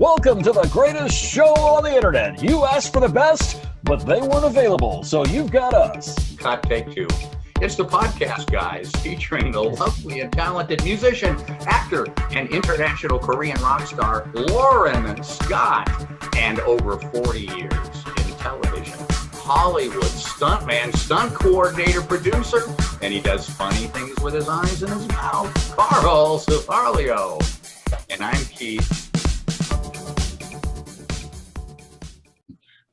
Welcome to the greatest show on the internet. You asked for the best, but they weren't available, so you've got us. Cut, take two. It's the Podcast Guys, featuring the lovely and talented musician, actor, and international Korean rock star, Loren Scott, and over 40 years in television. Hollywood stuntman, stunt coordinator, producer, and he does funny things with his eyes and his mouth. Carl Cifarlio. And I'm Keith.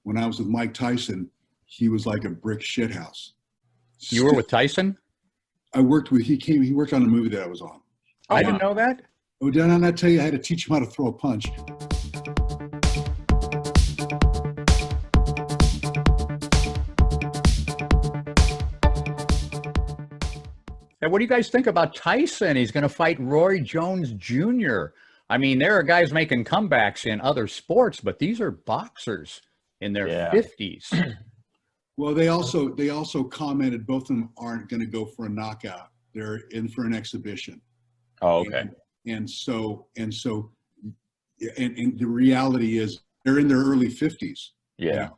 When I was with Mike Tyson, he was like a brick shithouse. You were with Tyson? He worked on a movie that I was on. Oh, I didn't know that. Oh, did I not tell you I had to teach him how to throw a punch? And what do you guys think about Tyson? He's going to fight Roy Jones Jr. I mean, there are guys making comebacks in other sports, but these are boxers in their 50s. Well, they also commented both of them aren't going to go for a knockout. They're in for an exhibition. Oh, okay. And the reality is they're in their early 50s. Yeah.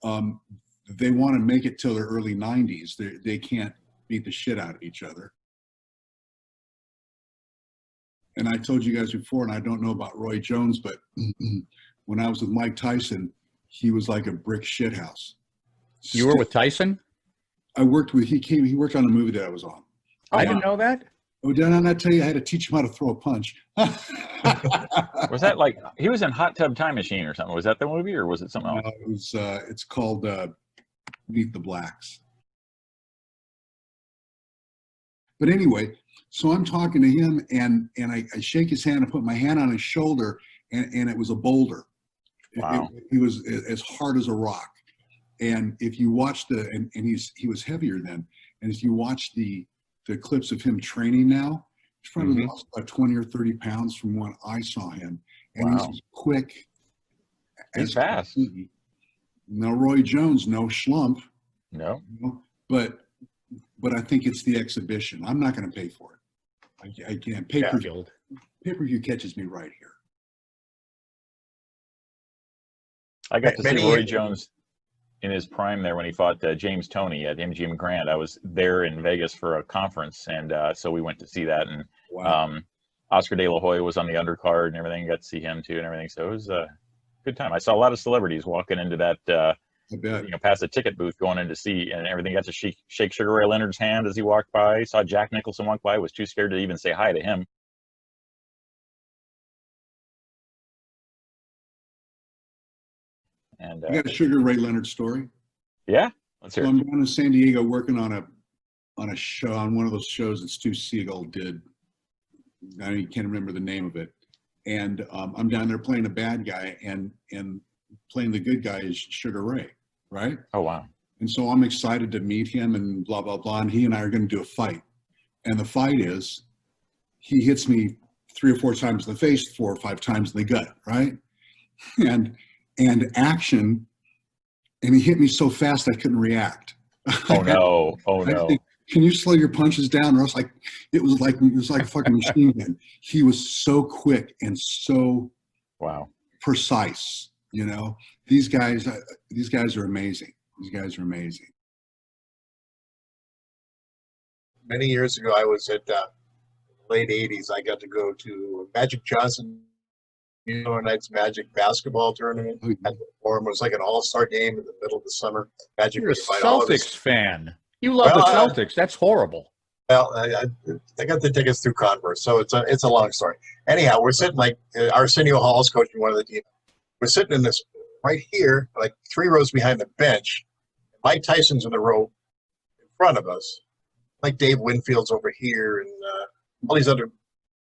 They want to make it till their early 90s. They can't beat the shit out of each other. And I told you guys before, and I don't know about Roy Jones, but when I was with Mike Tyson, he was like a brick shithouse. You were with Tyson? He worked on a movie that I was on. I didn't know that. Oh, did I not tell you I had to teach him how to throw a punch? Was that like, he was in Hot Tub Time Machine or something? Was that the movie or was it something else? No, it's called Meet the Blacks. But anyway, so I'm talking to him and I shake his hand and put my hand on his shoulder and it was a boulder. Wow. He was as hard as a rock. And if you watch he was heavier then. And if you watch the clips of him training now, he's probably lost about 20 or 30 pounds from when I saw him. And he's as quick. He's fast. No Roy Jones, no schlump. No. But I think it's the exhibition. I'm not going to pay for it. I can't. Pay-per-view catches me right here. I got to see Roy Jones in his prime there when he fought James Toney at MGM Grand. I was there in Vegas for a conference, and so we went to see that. And Oscar De La Hoya was on the undercard and everything. Got to see him too and everything. So it was a good time. I saw a lot of celebrities walking into that, past the ticket booth going in to see and everything. Got to shake Sugar Ray Leonard's hand as he walked by. Saw Jack Nicholson walk by. Was too scared to even say hi to him. And I got a Sugar Ray Leonard story. Yeah, let's hear it. I'm down in San Diego working on a show, on one of those shows that Stu Siegel did. I can't remember the name of it. And I'm down there playing a bad guy, and playing the good guy is Sugar Ray, right? Oh wow! And so I'm excited to meet him and blah blah blah. And he and I are going to do a fight. And the fight is, he hits me 3 or 4 times in the face, 4 or 5 times in the gut, right? And action, and he hit me so fast I couldn't react. Oh no! Oh no! Can you slow your punches down? Or else, it was like a fucking machine gun. He was so quick and so precise. You know, these guys are amazing. These guys are amazing. Many years ago, I was at late '80s. I got to go to Magic Johnson Night's Magic basketball tournament at the Forum. It was like an all-star game in the middle of the summer. Magic. You're a Celtics fan. You love the Celtics. That's horrible. Well, I got the tickets through Converse, so it's a long story. Anyhow, we're sitting Arsenio Hall's coaching one of the teams. We're sitting in this right here, like 3 rows behind the bench. Mike Tyson's in the row in front of us. Like Dave Winfield's over here, and all these other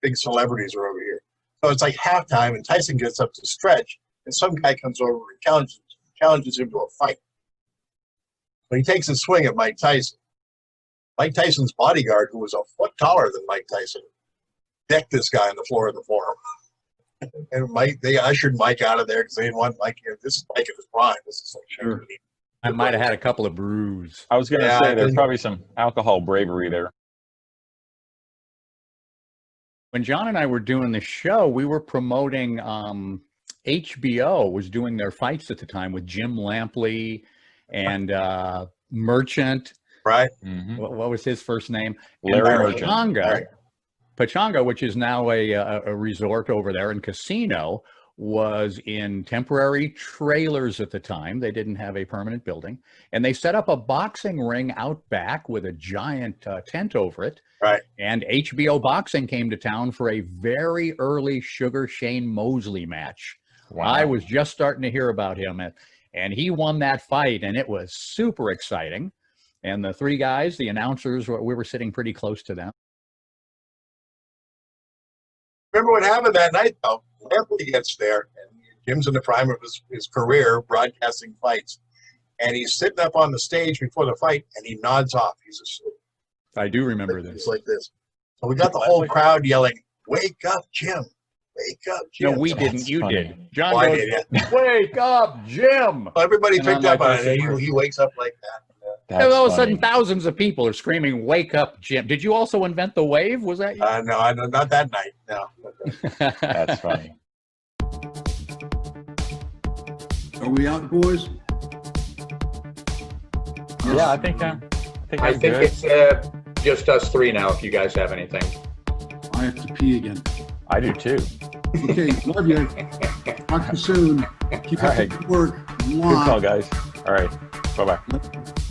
big celebrities are over here. So it's like halftime, and Tyson gets up to stretch, and some guy comes over and challenges him to a fight. So he takes a swing at Mike Tyson. Mike Tyson's bodyguard, who was a foot taller than Mike Tyson, decked this guy on the floor of the Forum. And they ushered Mike out of there because they didn't want Mike. This is Mike in his prime. This is Sure. I might have had a couple of brews. I was going to say there's probably some alcohol bravery there. When John and I were doing the show, we were promoting HBO was doing their fights at the time with Jim Lampley and Merchant. Right. Mm-hmm. What was his first name? Larry And Merchant. Pechanga, which is now a resort over there and casino, was in temporary trailers at the time. They didn't have a permanent building. And they set up a boxing ring out back with a giant tent over it. Right. And HBO Boxing came to town for a very early Sugar Shane Mosley match. Wow. I was just starting to hear about him, and he won that fight, and it was super exciting. And the three guys, the announcers, we were sitting pretty close to them. Remember what happened that night, though? Lampley gets there, and Jim's in the prime of his career broadcasting fights. And he's sitting up on the stage before the fight, and he nods off. He's asleep. I do remember this. It's like this. So we got the whole crowd yelling, "Wake up, Jim! Wake up, Jim!" No, we didn't. You funny. did. John Oh, I goes, did, yeah. "Wake up, Jim!" Everybody And picked I'm up like, on it. He wakes up like that. That's And all of a funny. sudden, thousands of people are screaming, "Wake up, Jim!" Did you also invent the wave? Was that you? No, not that night. No. That's funny. Are we out, boys? Yeah, I think I I'm think good. it's just us three now. If you guys have anything. I have to pee again. I do too. Okay, love you. Talk to you soon. Keep up All right. the good work. Good call, guys. All right. Bye-bye. Mwah.